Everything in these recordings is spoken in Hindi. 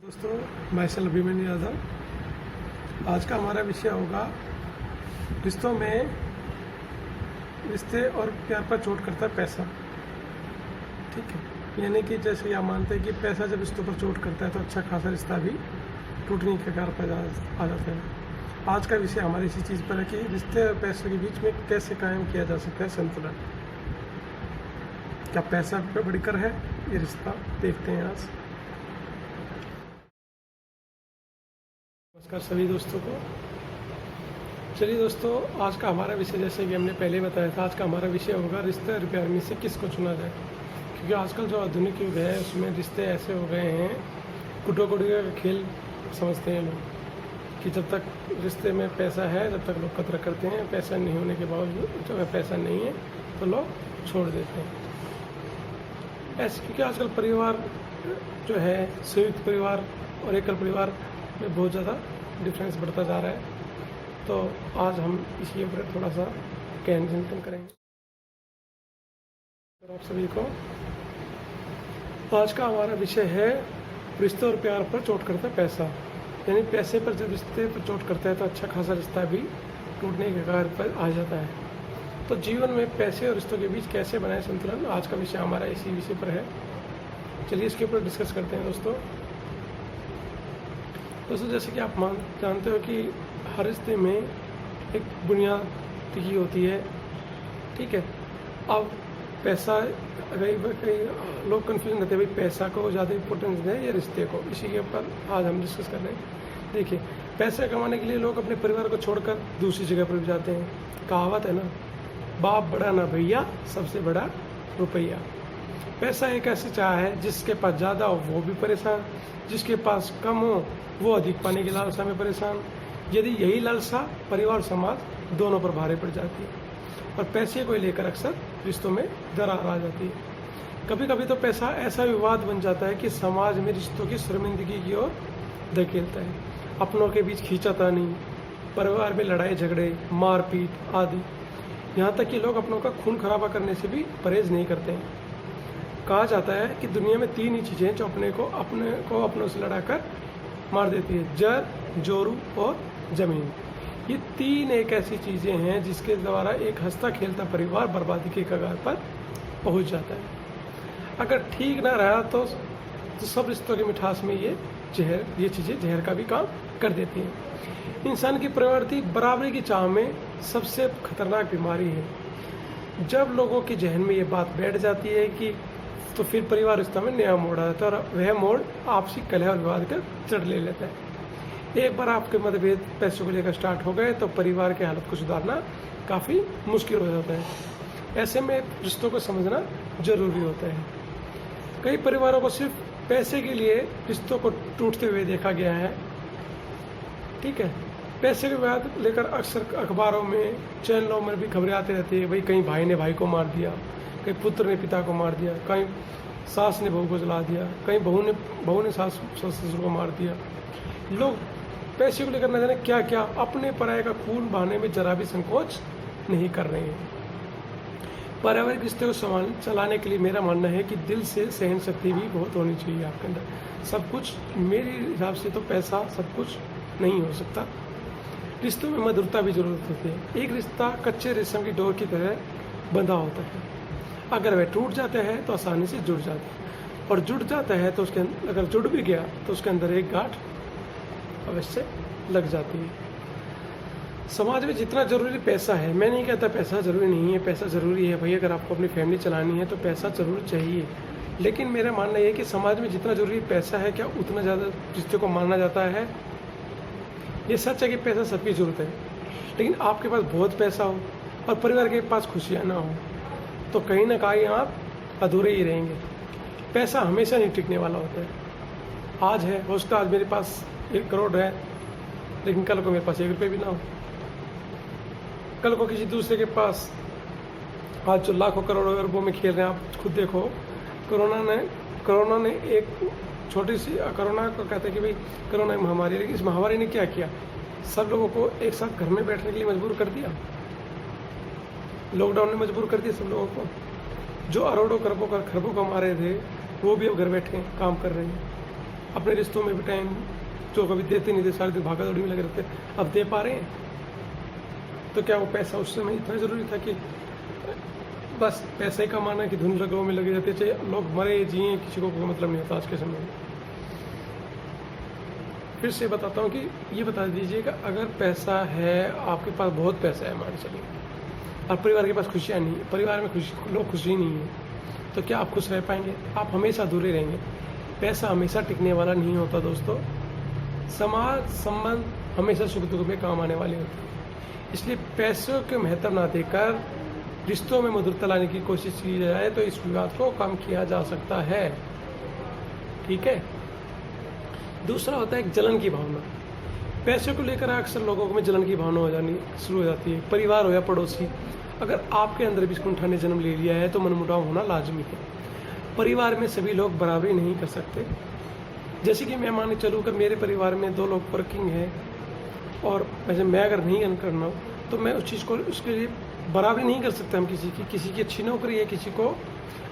दोस्तों, मैं अभिमन्यु यादव। आज का हमारा विषय होगा रिश्तों में रिश्ते और प्यार पर चोट करता है पैसा। ठीक है, यानी कि जैसे आप मानते हैं कि पैसा जब रिश्तों पर चोट करता है तो अच्छा खासा रिश्ता भी टूटने के कगार पर आ जाता है। आज का विषय हमारी इसी चीज़ पर है कि रिश्ते और पैसे के बीच में कैसे कायम किया जा सकता है संतुलन। क्या पैसा बढ़कर है ये रिश्ता, देखते हैं आज। नमस्कार सभी दोस्तों को। चलिए दोस्तों, आज का हमारा विषय जैसे कि हमने पहले बताया था, आज का हमारा विषय होगा रिश्ते और प्यार में से किसको चुना जाए। क्योंकि आजकल जो आधुनिक युग है उसमें रिश्ते ऐसे हो गए हैं, कुटो कुटिया का खेल समझते हैं लोग कि जब तक रिश्ते में पैसा है तब तक लोग कदर करते हैं, पैसा नहीं होने के बावजूद जब पैसा नहीं है तो लोग छोड़ देते हैं ऐसे। क्योंकि आजकल परिवार जो है, संयुक्त परिवार और एकल परिवार में बहुत ज़्यादा डिफरेंस बढ़ता जा रहा है। तो आज हम इसी ऊपर थोड़ा सा ज्ञान चिंतन करेंगे। तो आप सभी को आज का हमारा विषय है रिश्ते और प्यार पर चोट करता है पैसा। यानी पैसे पर जब रिश्ते पर चोट करता है तो अच्छा खासा रिश्ता भी टूटने के कगार पर आ जाता है। तो जीवन में पैसे और रिश्तों के बीच कैसे बनाए संतुलन, आज का विषय हमारा इसी विषय पर है। चलिए इसके ऊपर डिस्कस करते हैं दोस्तों। जैसे कि आप जानते हो कि हर रिश्ते में एक बुनियाद टिकी होती है। ठीक है, अब पैसा कई लोग कन्फ्यूजन रहते हैं, भाई पैसा को ज़्यादा इम्पोर्टेंस दें या रिश्ते को। इसी के ऊपर आज हम डिस्कस कर रहे हैं। देखिए, पैसा कमाने के लिए लोग अपने परिवार को छोड़कर दूसरी जगह पर भी जाते हैं। कहावत है ना, बाप बड़ा ना भैया, सबसे बड़ा रुपया। पैसा एक ऐसी चाह है जिसके पास ज़्यादा हो वो भी परेशान, जिसके पास कम हो वो अधिक पाने की लालसा में परेशान। यदि यही लालसा परिवार और समाज दोनों पर भारी पड़ जाती है और पैसे को लेकर अक्सर रिश्तों में दरार आ जाती है। कभी कभी तो पैसा ऐसा विवाद बन जाता है कि समाज में रिश्तों की शर्मिंदगी की ओर धकेलता है। अपनों के बीच खींचातानी, परिवार में लड़ाई झगड़े, मारपीट आदि, यहाँ तक कि लोग अपनों का खून खराबा करने से भी परहेज नहीं करते हैं। कहा जाता है कि दुनिया में तीन ही चीज़ें जो अपने को अपनों से लड़ाकर मार देती है: जर, जोरू और ज़मीन। ये तीन एक ऐसी चीज़ें हैं जिसके द्वारा एक हंसता खेलता परिवार बर्बादी के कगार पर पहुंच जाता है। अगर ठीक ना रहा तो सब रिश्तों की मिठास में ये चीज़ें जहर का भी काम कर देती हैं। इंसान की प्रवृत्ति बराबरी की चाह में सबसे खतरनाक बीमारी है। जब लोगों के जहन में ये बात बैठ जाती है कि तो फिर परिवार रिश्ता में नया मोड़ आता है और वह मोड़ आपसी कलह और विवाद का जड़ ले लेता है। एक बार आपके मतभेद पैसों को लेकर स्टार्ट हो गए तो परिवार की हालत को सुधारना काफ़ी मुश्किल हो जाता है। ऐसे में रिश्तों को समझना जरूरी होता है। कई परिवारों को सिर्फ पैसे के लिए रिश्तों को टूटते हुए देखा गया है। ठीक है, पैसे के विवाद लेकर अक्सर अखबारों में, चैनलों में भी खबरें आती रहती है। भाई कहीं भाई ने भाई को मार दिया, कहीं पुत्र ने पिता को मार दिया, कहीं सास ने बहू को जला दिया, कहीं बहू ने सास ससुर को मार दिया। लोग पैसे को लेकर न जाने क्या क्या अपने पराये का खून बहाने में जरा भी संकोच नहीं कर रहे हैं। पारिवारिक रिश्ते को चलाने के लिए मेरा मानना है कि दिल से सहन शक्ति भी बहुत होनी चाहिए आपके अंदर। सब कुछ मेरे हिसाब से तो पैसा सब कुछ नहीं हो सकता। रिश्तों में मधुरता भी जरूरत होती है। एक रिश्ता कच्चे रेशम की डोर की तरह बंधा होता है। अगर वह टूट जाता है तो आसानी से जुड़ जाता है, और जुड़ जाता है तो अगर जुड़ भी गया तो उसके अंदर एक गांठ अवश्य लग जाती है। समाज में जितना ज़रूरी पैसा है, मैं नहीं कहता पैसा ज़रूरी नहीं है, पैसा ज़रूरी है भाई। अगर आपको अपनी फैमिली चलानी है तो पैसा ज़रूर चाहिए, लेकिन मेरा मानना यह है कि समाज में जितना ज़रूरी पैसा है, क्या उतना ज़्यादा रिश्ते को माना जाता है? ये सच है कि पैसा सबकी ज़रूरत है, लेकिन आपके पास बहुत पैसा हो और परिवार के पास खुशियाँ ना हो तो कहीं ना कहीं आप अधूरे ही रहेंगे। पैसा हमेशा नहीं टिकने वाला होता है। आज है, हो सकता है आज मेरे पास 1 करोड़ है, लेकिन कल को मेरे पास 1 रुपये भी ना हो। कल को किसी दूसरे के पास, आज जो लाखों करोड़ों अरबों में खेल रहे हैं, आप खुद देखो। कोरोना ने एक छोटी सी, कोरोना को कहते हैं कि भाई कोरोना महामारी, लेकिन इस महामारी ने क्या किया? सब लोगों को एक साथ घर में बैठने के लिए मजबूर कर दिया। लॉकडाउन ने मजबूर कर दिया सब लोगों को। जो अरबों खरबों कमा रहे थे वो भी अब घर बैठे काम कर रहे हैं। अपने रिश्तों में भी टाइम जो कभी देते नहीं थे, सारे दिन भागा दौड़ी में लगे रहते, अब दे पा रहे हैं। तो क्या वो पैसा उस समय इतना ज़रूरी था कि बस पैसा ही कमाना, कि धुन लगाओ में लगे रहते, चाहे लोग मरे जिए किसी को कोई मतलब नहीं होता आज के समय में। फिर से बताता हूँ कि ये बता दीजिएगा, अगर पैसा है, आपके पास बहुत पैसा है मान चलिए, और परिवार के पास खुशियाँ नहीं है, परिवार में लोग खुशी नहीं है, तो क्या आप खुश रह पाएंगे? आप हमेशा अधूरे रहेंगे। पैसा हमेशा टिकने वाला नहीं होता दोस्तों। समाज संबंध हमेशा सुख दुख में काम आने वाले होते हैं। इसलिए पैसों के महत्व ना देकर रिश्तों में मधुरता लाने की कोशिश की जाए तो इस विवाद को कम किया जा सकता है। ठीक है। दूसरा होता है एक जलन की भावना। पैसों को लेकर अक्सर लोगों में जलन की भावना हो जानी शुरू हो जाती है। परिवार हो या पड़ोसी, अगर आपके अंदर भी कुंठा ने जन्म ले लिया है तो मनमुटाव होना लाजमी है। परिवार में सभी लोग बराबरी नहीं कर सकते। जैसे कि मैं मान चलूँ कि मेरे परिवार में 2 लोग वर्किंग हैं, और वैसे मैं अगर नहीं करना हूँ तो मैं उस चीज़ को, उसके लिए बराबरी नहीं कर सकते हम किसी की अच्छी नौकरी है, किसी को,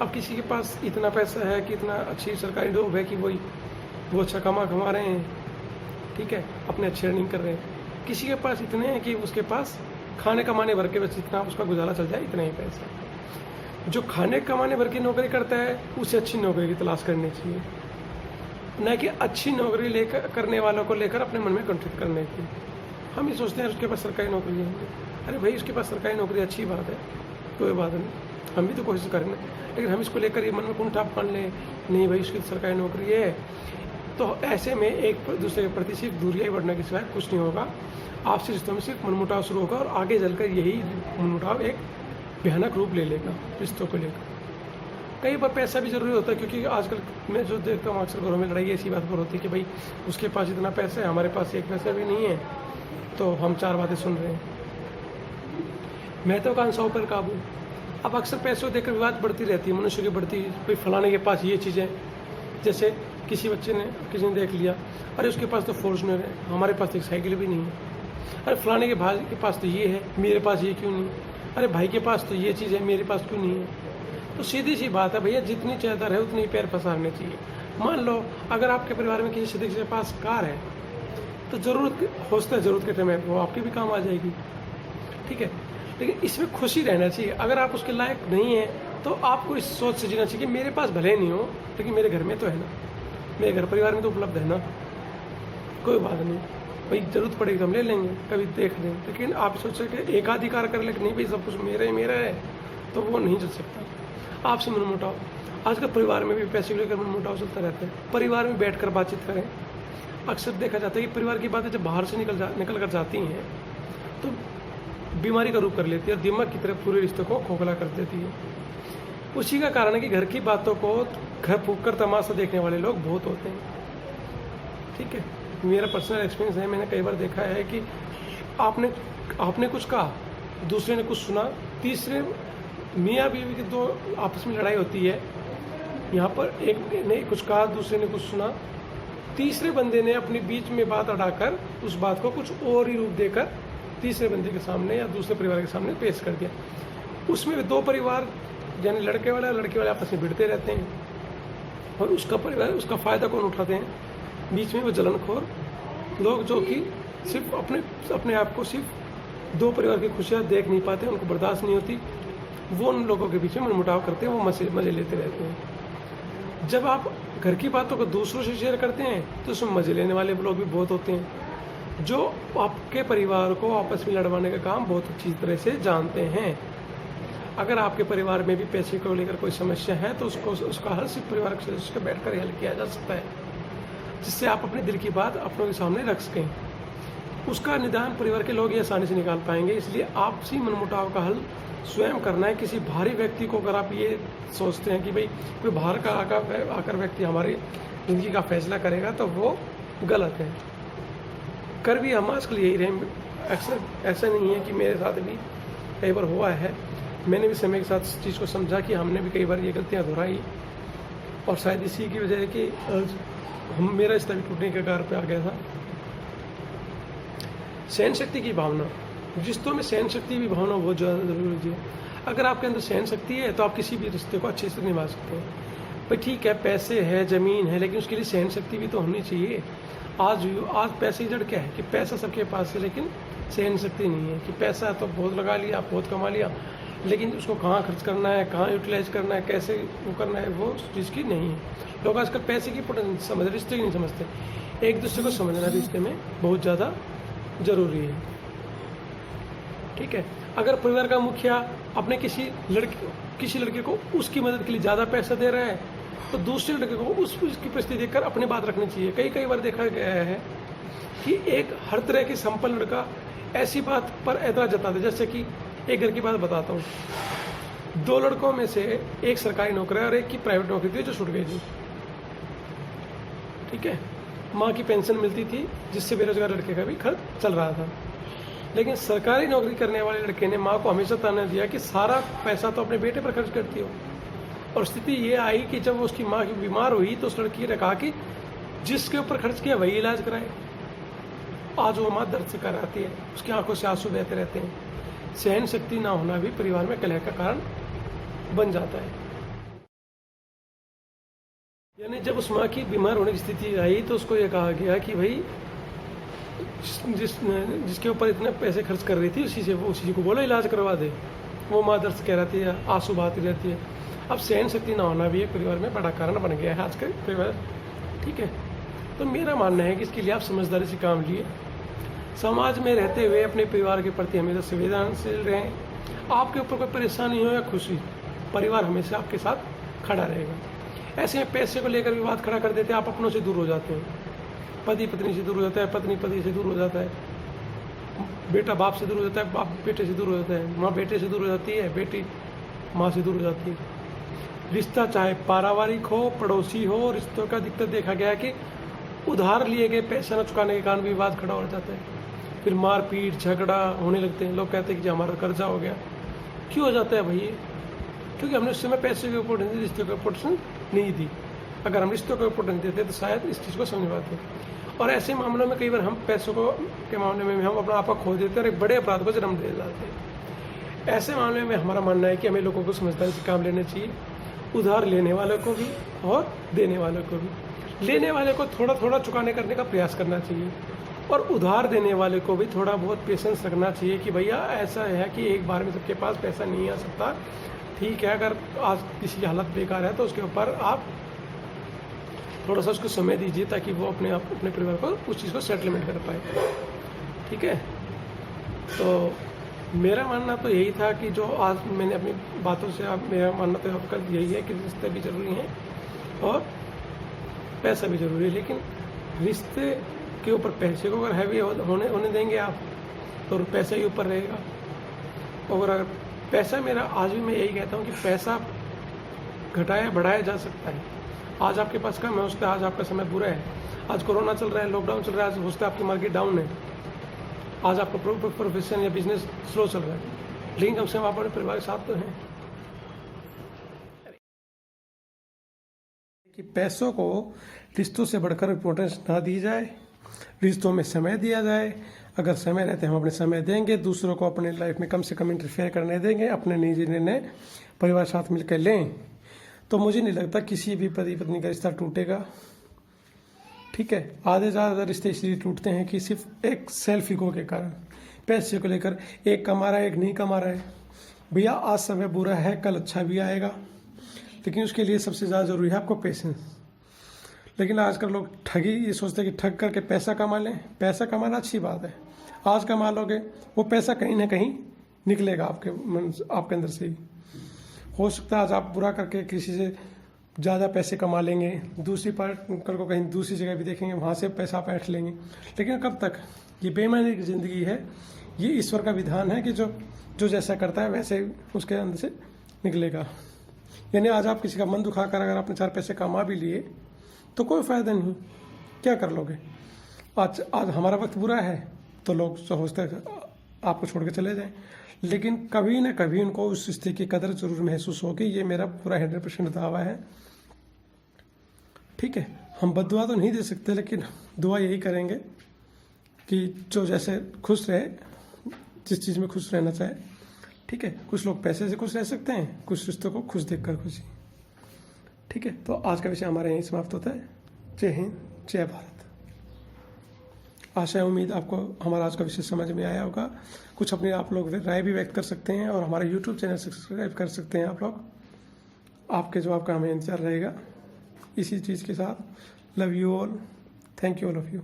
अब किसी के पास इतना पैसा है कि इतना अच्छी सरकारी जॉब है कि वो अच्छा कमा रहे हैं, ठीक है, अपने अच्छे अर्निंग कर रहे हैं। किसी के पास इतने हैं कि उसके पास खाने कमाने भर के बस इतना उसका गुजारा चल जाए, इतना ही पैसा। जो खाने कमाने भर की नौकरी करता है उसे अच्छी नौकरी की तलाश करनी चाहिए, न कि अच्छी नौकरी लेकर करने वालों को लेकर अपने मन में कंफ्लिक्ट करने की। हम ये सोचते हैं उसके पास सरकारी नौकरी है, अरे भाई उसके पास सरकारी नौकरी अच्छी बात है, कोई बात नहीं, हम भी तो कोशिश करें ना। लेकिन हम इसको लेकर ये मन में कुंठा मान लें, नहीं भाई उसकी सरकारी नौकरी है, तो ऐसे में एक दूसरे के प्रति सिर्फ दूरियाँ बढ़ने के सिवाय कुछ नहीं होगा। आपसी रिश्तों में सिर्फ मनमुटाव शुरू होगा और आगे चलकर यही मनमुटाव एक भयानक रूप ले लेगा रिश्तों को लेकर। कई बार पैसा भी ज़रूरी होता है, क्योंकि आजकल मैं जो देखता हूँ अक्सर घरों में लड़ाई ऐसी बात पर होती है कि भाई उसके पास इतना पैसा है, हमारे पास एक पैसा भी नहीं है, तो हम 4 बातें सुन रहे हैं। महत्वाकांक्षाओं पर काबू। अब अक्सर पैसों देकर विवाद बढ़ती रहती है, मनुष्य की बढ़ती, कोई फलाने के पास ये चीज़ें, जैसे किसी ने देख लिया, अरे उसके पास तो फॉर्च्यूनर है, हमारे पास एक साइकिल भी नहीं है। अरे फलाने के भाई के पास तो ये है, मेरे पास ये क्यों नहीं? अरे भाई के पास तो ये चीज़ है, मेरे पास क्यों नहीं है? तो सीधी सी बात है भैया, जितनी चादर है उतनी पैर पसारने चाहिए। मान लो अगर आपके परिवार में किसी सदस्य के पास कार है, तो ज़रूरत के टाइम में वो आपके भी काम आ जाएगी, ठीक है। लेकिन इसमें खुशी रहना चाहिए। अगर आप उसके लायक नहीं है तो आपको इस सोच से जीना चाहिए कि मेरे पास भले नहीं हो, लेकिन मेरे घर में तो है ना, मेरे घर परिवार में तो उपलब्ध है ना, कोई बात नहीं भाई, ज़रूरत पड़ेगी हम ले लेंगे, कभी देख लें। लेकिन आप सोचें कि एकाधिकार कर ले कि नहीं भाई सब कुछ मेरा है, तो वो नहीं चल सकता। आपसे मनमुटाव, आजकल परिवार में भी पैसे को लेकर मनमुटाव चलता रहता है। परिवार में बैठकर बातचीत करें। अक्सर देखा जाता है कि परिवार की बातें जब बाहर से निकल कर जाती हैं तो बीमारी का रूप कर लेती है और दिमाग की तरफ पूरे रिश्ते को खोखला कर देती है। उसी का कारण है कि घर की बातों को घर फूंक कर तमाशा देखने वाले लोग बहुत होते हैं, ठीक है। मेरा पर्सनल एक्सपीरियंस है, मैंने कई बार देखा है कि आपने कुछ कहा, दूसरे ने कुछ सुना, तीसरे मियाँ बीवी की 2 आपस में लड़ाई होती है, यहाँ पर एक ने कुछ कहा, दूसरे ने कुछ सुना, तीसरे बंदे ने अपने बीच में बात अड़ाकर उस बात को कुछ और ही रूप देकर तीसरे बंदे के सामने या दूसरे परिवार के सामने पेश कर दिया। उसमें 2 परिवार यानी लड़के वाले और लड़की वाले आपस में भिड़ते रहते हैं, और उसका परिवार, उसका फ़ायदा कौन उठाते हैं? बीच में वो जलनखोर लोग जो कि सिर्फ अपने आप को सिर्फ 2 परिवार की खुशियाँ देख नहीं पाते, उनको बर्दाश्त नहीं होती, वो उन लोगों के बीच में मनमुटाव करते हैं, वो मज़े लेते रहते हैं। जब आप घर की बातों को दूसरों से शेयर करते हैं तो उसमें मज़े लेने वाले लोग भी बहुत होते हैं, जो आपके परिवार को आपस में लड़वाने का काम बहुत अच्छी तरह से जानते हैं। अगर आपके परिवार में भी पैसे को लेकर कोई समस्या है तो उसका हल सिर्फ परिवार के सदस्य को बैठकर हल किया जा सकता है, जिससे आप अपने दिल की बात अपनों के सामने रख सकें। उसका निदान परिवार के लोग ही आसानी से निकाल पाएंगे। इसलिए आपसी मनमुटाव का हल स्वयं करना है। किसी बाहरी व्यक्ति को अगर आप ये सोचते हैं कि भाई कोई बाहर का आकर व्यक्ति हमारी ज़िंदगी का फैसला करेगा, तो वो गलत है। कर भी हम आजकल यही रहे। अक्सर ऐसा नहीं है कि मेरे साथ भी कई बार हुआ है, मैंने भी समय के साथ इस चीज़ को समझा कि हमने भी कई बार ये गलतियाँ दोहराई, और शायद इसी की वजह है कि मेरा रिश्ता भी टूटने के कगार पे आ गया था। सहन शक्ति की भावना, रिश्तों में सहन शक्ति की भावना बहुत ज़्यादा ज़रूरी है। अगर आपके अंदर सहन शक्ति है तो आप किसी भी रिश्ते को अच्छे से निभा सकते हैं। भाई ठीक है, पैसे है, ज़मीन है, लेकिन उसके लिए सहन शक्ति भी तो होनी चाहिए। आज पैसे की जड़ क्या है कि पैसा सबके पास है, लेकिन सहन शक्ति नहीं है कि पैसा तो बहुत लगा लिया, बहुत कमा लिया, लेकिन उसको कहाँ खर्च करना है, कहाँ यूटिलाइज करना है, कैसे वो करना है, वो चीज़ की नहीं है। लोग आजकल पैसे की इंपॉर्टेंस समझ, रिश्ते की नहीं समझते। एक दूसरे को समझना रिश्ते में बहुत ज़्यादा ज़रूरी है। ठीक है, अगर परिवार का मुखिया अपने किसी लड़के को उसकी मदद के लिए ज़्यादा पैसा दे रहा है, तो दूसरे लड़के को उसकी परिस्थिति देखकर अपनी बात रखनी चाहिए। कई बार देखा गया है कि एक हर तरह के संपन्न लड़का ऐसी बात पर एतराज जताता है। जैसे कि एक घर की बात बताता हूँ, 2 लड़कों में से एक सरकारी नौकरी है और एक की प्राइवेट नौकरी थी जो छूट गई थी। ठीक है, माँ की पेंशन मिलती थी जिससे बेरोजगार लड़के का भी खर्च चल रहा था, लेकिन सरकारी नौकरी करने वाले लड़के ने माँ को हमेशा ताना दिया कि सारा पैसा तो अपने बेटे पर खर्च करती हो। और स्थिति ये आई कि जब उसकी माँ की बीमार हुई तो उस लड़की ने कहा कि जिसके ऊपर खर्च किया वही इलाज कराए। आज वो माँ दर्द से कराती है, उसकी आंखों से आंसू बहते रहते हैं। सहन शक्ति ना होना भी परिवार में कलह का कारण बन जाता है। यानी जब उस माँ की बीमार होने की स्थिति आई तो उसको ये कहा गया कि भाई जिसके ऊपर इतने पैसे खर्च कर रही थी उसी को बोलो इलाज करवा दे। वो माँ दर्द कह रहती है, आंसू बहाती रहती है। अब सहन शक्ति ना होना भी एक परिवार में बड़ा कारण बन गया है आज के परिवार। ठीक है, तो मेरा मानना है कि इसके लिए आप समझदारी से काम लिए, समाज में रहते हुए अपने परिवार के प्रति हमेशा संवेदनशील रहें। आपके ऊपर कोई परेशानी हो या खुशी, परिवार हमेशा आपके साथ खड़ा रहेगा। ऐसे में पैसे को लेकर विवाद खड़ा कर देते हैं, आप अपनों से दूर हो जाते हैं, पति पत्नी से दूर हो जाता है, पत्नी पति से दूर हो जाता है, बेटा बाप से दूर हो जाता है, बाप बेटे से दूर हो जाता है, माँ बेटे से दूर हो जाती है, बेटी माँ से दूर हो जाती है। रिश्ता चाहे पारिवारिक हो, पड़ोसी हो, रिश्तों का दिक्कत देखा गया है कि उधार लिए गए पैसा न चुकाने के कारण विवाद खड़ा हो जाता है, फिर मारपीट झगड़ा होने लगते हैं। लोग कहते हैं कि हमारा कर्जा हो गया। क्यों हो जाता है भाई? क्योंकि हमने उस समय पैसे की इम्पोर्टेंस दी, रिश्तों को इम्पोर्टेंस नहीं दी। अगर हम रिश्तों को इम्पोर्टेंस देते तो शायद इस चीज़ को समझ पाते। और ऐसे मामलों में कई बार हम पैसों के मामले में हम अपना आपा खो देते हैं और एक बड़े अपराध को जन्म दे जाते हैं। ऐसे मामले में हमारा मानना है कि हमें लोगों को समझदारी से काम लेना चाहिए, उधार लेने वालों को भी और देने वालों को भी। लेने वाले को थोड़ा थोड़ा चुकाने करने का प्रयास करना चाहिए और उधार देने वाले को भी थोड़ा बहुत पेशेंस रखना चाहिए कि भैया ऐसा है कि एक बार में सबके पास पैसा नहीं आ सकता। ठीक है, अगर आज किसी की हालत बेकार है तो उसके ऊपर आप थोड़ा सा उसको समय दीजिए ताकि वो अपने परिवार को उस चीज़ को सेटलमेंट कर पाए। ठीक है, तो मेरा मानना तो यही था कि जो आज मैंने अपनी बातों से मेरा मानना तो आपका यही है कि रिश्ते भी ज़रूरी हैं और पैसा भी ज़रूरी है, लेकिन रिश्ते के ऊपर पैसे को अगर हैवी होने देंगे आप तो पैसा ही ऊपर रहेगा। और अगर पैसा, मेरा आज भी मैं यही कहता हूँ कि पैसा घटाया बढ़ाया जा सकता है। आज आपके पास कम है, उससे आज आपका समय बुरा है। आज कोरोना चल रहा है, लॉकडाउन चल रहा है, आज उससे आपकी मार्केट डाउन है, आज आपका प्रोफेशन या बिजनेस स्लो चल रहा है, लेकिन कम से कम आप अपने परिवार के साथ तो हैं। कि पैसों को रिश्तों से बढ़कर इम्पोर्टेंस ना दी जाए, रिश्तों में समय दिया जाए। अगर समय रहते हम अपने समय देंगे, दूसरों को अपने लाइफ में कम से कम इंटरफेयर करने देंगे, अपने निजी निर्णय परिवार साथ मिलकर लें, तो मुझे नहीं लगता किसी भी पति पत्नी का रिश्ता टूटेगा। ठीक है, आधे ज़्यादा रिश्ते इसलिए टूटते हैं कि सिर्फ एक सेल्फ ईगो के कारण, पैसे को लेकर एक कमा रहा है एक नहीं कमा रहा है। भैया आज समय बुरा है, कल अच्छा भी आएगा, लेकिन उसके लिए सबसे ज़्यादा ज़रूरी है आपको पेशेंस। लेकिन आजकल लोग ठगी ये सोचते हैं कि ठग करके पैसा कमा लें। पैसा कमाना अच्छी बात है, आज कमा लोगे वो पैसा कहीं ना कहीं निकलेगा आपके अंदर से ही। हो सकता है आज आप बुरा करके किसी से ज़्यादा पैसे कमा लेंगे, दूसरी पार्ट कल को कहीं दूसरी जगह भी देखेंगे, वहाँ से पैसा आप ऐंठ लेंगे, लेकिन कब तक? ये बेईमानी की ज़िंदगी है। ये ईश्वर का विधान है कि जो जैसा करता है वैसे उसके अंदर से निकलेगा। यानी आज आप किसी का मन दुखा कर अगर आपने 4 पैसे कमा भी लिए तो कोई फ़ायदा नहीं, क्या कर लोगे? आज हमारा वक्त बुरा है तो लोग सोचते हैं आपको छोड़ के चले जाएं, लेकिन कभी ना कभी उनको उस रिश्ते की कदर जरूर महसूस होगी। ये मेरा पूरा 100% दावा है। ठीक है, हम बद्दुआ तो नहीं दे सकते, लेकिन दुआ यही करेंगे कि जो जैसे खुश रहे, जिस चीज़ में खुश रहना चाहे। ठीक है, कुछ लोग पैसे से खुश रह सकते हैं, कुछ रिश्तों को खुश देखकर खुशी। ठीक है, तो आज का विषय हमारा यहीं समाप्त होता है। जय हिंद, जय भारत। आशा है, उम्मीद आपको हमारा आज का विषय समझ में आया होगा। कुछ अपनी आप लोग राय भी व्यक्त कर सकते हैं और हमारा यूट्यूब चैनल सब्सक्राइब कर सकते हैं आप लोग। आपके जवाब का हमें इंतजार रहेगा। इसी चीज़ के साथ love you all, thank you all of you.